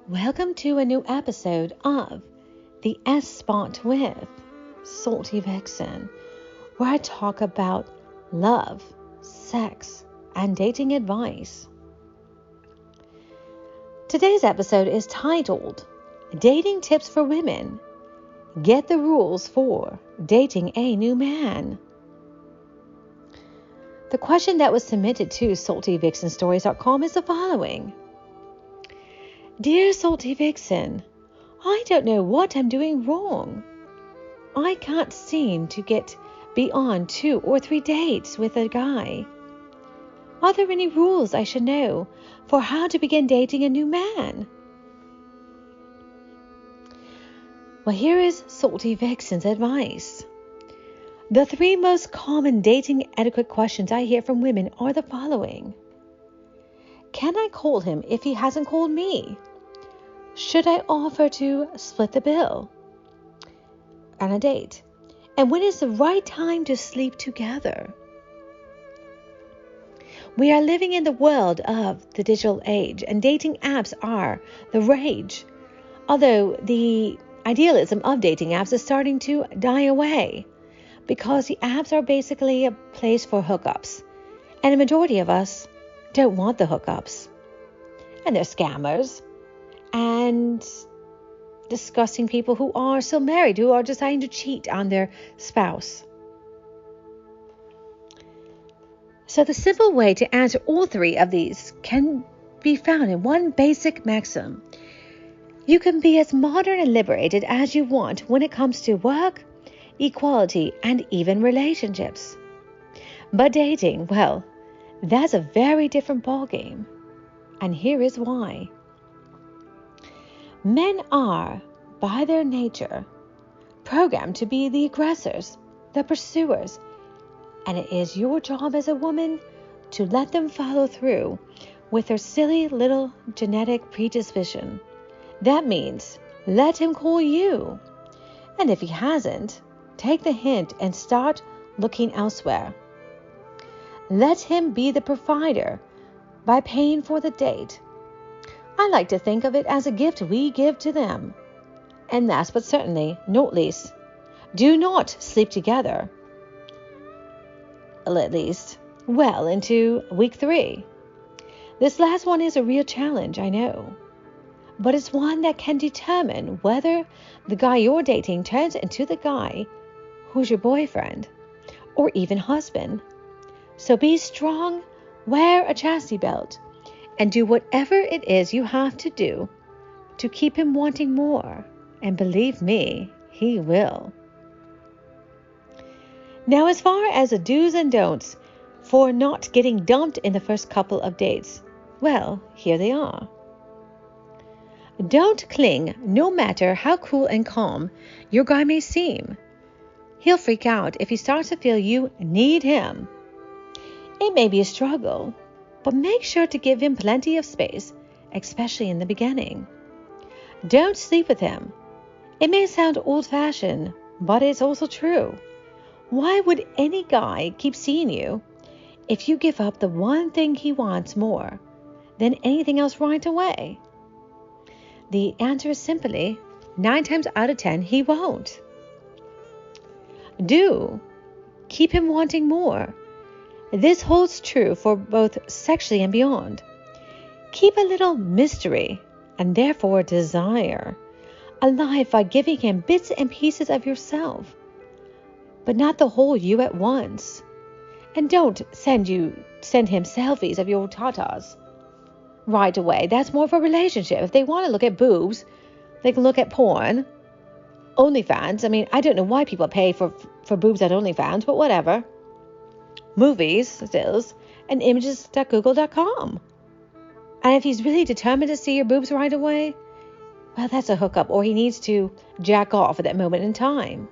Welcome to a new episode of The S Spot with Salty Vixen, where I talk about love, sex, and dating advice. Today's episode is titled Dating Tips for Women. Get the rules for dating a new man. The question that was submitted to saltyvixenstories.com is the following. Dear Salty Vixen, I don't know what I'm doing wrong. I can't seem to get beyond 2 or 3 dates with a guy. Are there any rules I should know for how to begin dating a new man? Well, here is Salty Vixen's advice. The 3 most common dating etiquette questions I hear from women are the following. Can I call him if he hasn't called me? Should I offer to split the bill on a date? And when is the right time to sleep together? We are living in the world of the digital age, and dating apps are the rage. Although the idealism of dating apps is starting to die away, because the apps are basically a place for hookups. And a majority of us don't want the hookups. And they're scammers and disgusting people who are still married, who are deciding to cheat on their spouse. So the simple way to answer all 3 of these can be found in one basic maxim. You can be as modern and liberated as you want when it comes to work, equality, and even relationships. But dating, well, that's a very different ballgame. And here is why. Men are, by their nature, programmed to be the aggressors, the pursuers, and it is your job as a woman to let them follow through with their silly little genetic predisposition. That means let him call you. And if he hasn't, take the hint and start looking elsewhere. Let him be the provider by paying for the date. I like to think of it as a gift we give to them. And last but certainly not least, do not sleep together, at least, well into week 3. This last one is a real challenge, I know. But it's one that can determine whether the guy you're dating turns into the guy who's your boyfriend or even husband. So be strong, wear a chastity belt, and do whatever it is you have to do to keep him wanting more. And believe me, he will. Now, as far as the do's and don'ts for not getting dumped in the first couple of dates, well, here they are. Don't cling, no matter how cool and calm your guy may seem. He'll freak out if he starts to feel you need him. It may be a struggle, but make sure to give him plenty of space, especially in the beginning. Don't sleep with him. It may sound old-fashioned, but it's also true. Why would any guy keep seeing you if you give up the one thing he wants more than anything else right away? The answer is simply 9 times out of 10, he won't. Do keep him wanting more. This holds true for both sexually and beyond. Keep a little mystery and therefore desire alive by giving him bits and pieces of yourself, but not the whole you at once. And don't send him selfies of your tatas right away. That's more of a relationship. If they want to look at boobs, they can look at porn, OnlyFans. I mean, I don't know why people pay for boobs at OnlyFans, but whatever. Movies, stills, and images.google.com. And if he's really determined to see your boobs right away, well, that's a hookup, or he needs to jack off at that moment in time.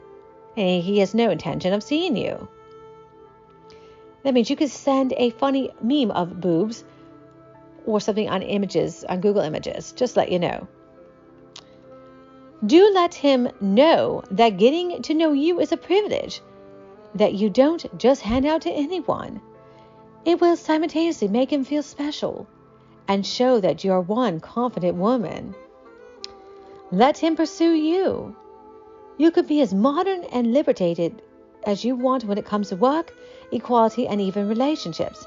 And he has no intention of seeing you. That means you could send a funny meme of boobs or something on images, on Google Images, just let you know. Do let him know that getting to know you is a privilege that you don't just hand out to anyone. It will simultaneously make him feel special and show that you're one confident woman. Let him pursue you. You could be as modern and liberated as you want when it comes to work, equality, and even relationships.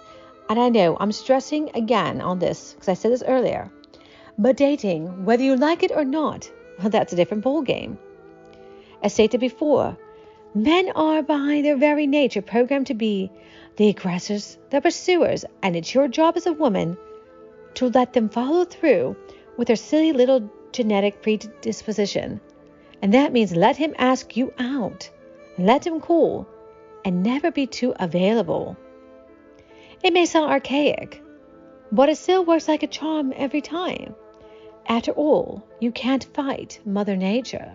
And I know I'm stressing again on this because I said this earlier. But dating, whether you like it or not, well, that's a different ballgame. As stated before, men are by their very nature programmed to be the aggressors, the pursuers, and it's your job as a woman to let them follow through with their silly little genetic predisposition. And that means let him ask you out, let him call, and never be too available. It may sound archaic, but it still works like a charm every time. After all, you can't fight Mother Nature.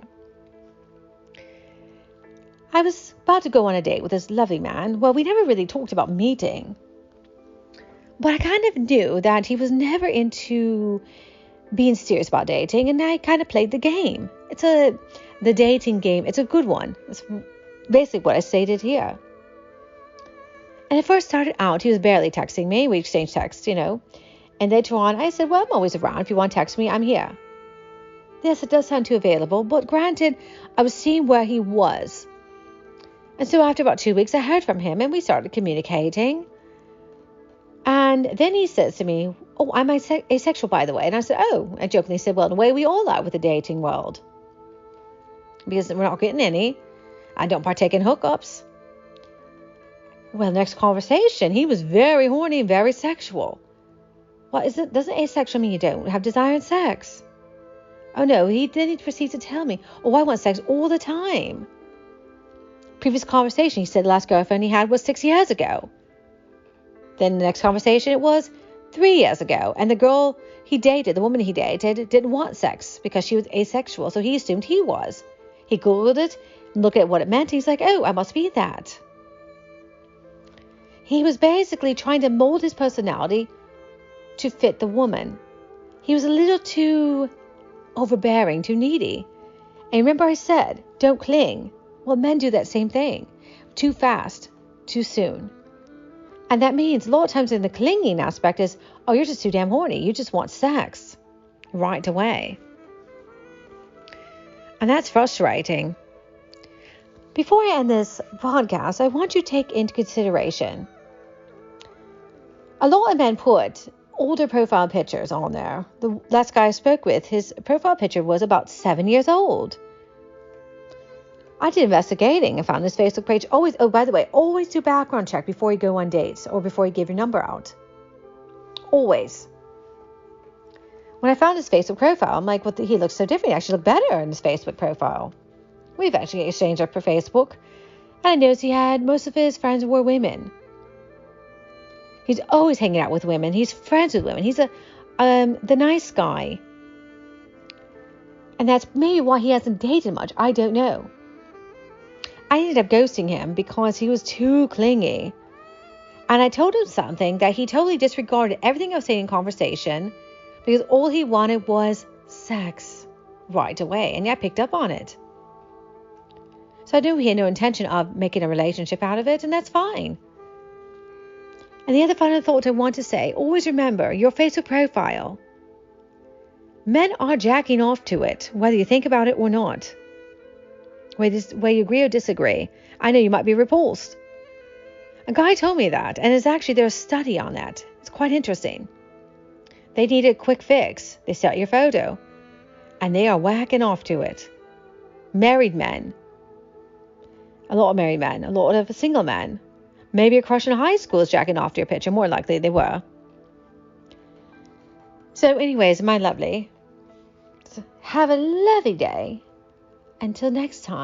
I was about to go on a date with this lovely man. Well, we never really talked about meeting, but I kind of knew that he was never into being serious about dating, and I kind of played the game. The dating game. It's a good one. It's basically what I stated here. And it first started out, he was barely texting me. We exchanged texts, And later on, I said, well, I'm always around. If you want to text me, I'm here. Yes, it does sound too available, but granted, I was seeing where he was. And so after about 2 weeks, I heard from him, and we started communicating. And then he says to me, oh, I'm asexual, by the way. And I said, oh, I jokingly said, well, in a way we all are with the dating world. Because we're not getting any. I don't partake in hookups. Well, next conversation, he was very horny and very sexual. Well, doesn't asexual mean you don't have desire in sex? Oh, no, he proceeds to tell me, oh, I want sex all the time. Previous conversation, he said the last girlfriend he had was 6 years ago. Then the next conversation, it was 3 years ago. And the girl he dated, the woman he dated, didn't want sex because she was asexual. So he assumed he was. He Googled it and looked at what it meant. He's like, oh, I must be that. He was basically trying to mold his personality to fit the woman. He was a little too overbearing, too needy. And remember I said, don't cling. Well, men do that same thing. Too fast, too soon. And that means a lot of times in the clinging aspect is, oh, you're just too damn horny. You just want sex right away. And that's frustrating. Before I end this podcast, I want you to take into consideration. A lot of men put older profile pictures on there. The last guy I spoke with, his profile picture was about 7 years old. I did investigating and found his Facebook page. By the way, always do background check before you go on dates or before you give your number out. Always. When I found his Facebook profile, I'm like, he looks so different. He actually looked better in his Facebook profile. We've actually exchanged up for Facebook. And I noticed most of his friends were women. He's always hanging out with women. He's friends with women. He's the nice guy. And that's maybe why he hasn't dated much. I don't know. I ended up ghosting him because he was too clingy. And I told him something that he totally disregarded everything I was saying in conversation because all he wanted was sex right away. And I picked up on it. So I knew he had no intention of making a relationship out of it, and that's fine. And the other final thought I want to say, always remember your Facebook profile. Men are jacking off to it, whether you think about it or not. Whether you agree or disagree. I know you might be repulsed. A guy told me that, and there's a study on that. It's quite interesting. They need a quick fix. They set your photo, and they are whacking off to it. Married men. A lot of married men. A lot of single men. Maybe a crush in high school is jacking off to your picture. More likely they were. So anyways, my lovely, have a lovely day. Until next time.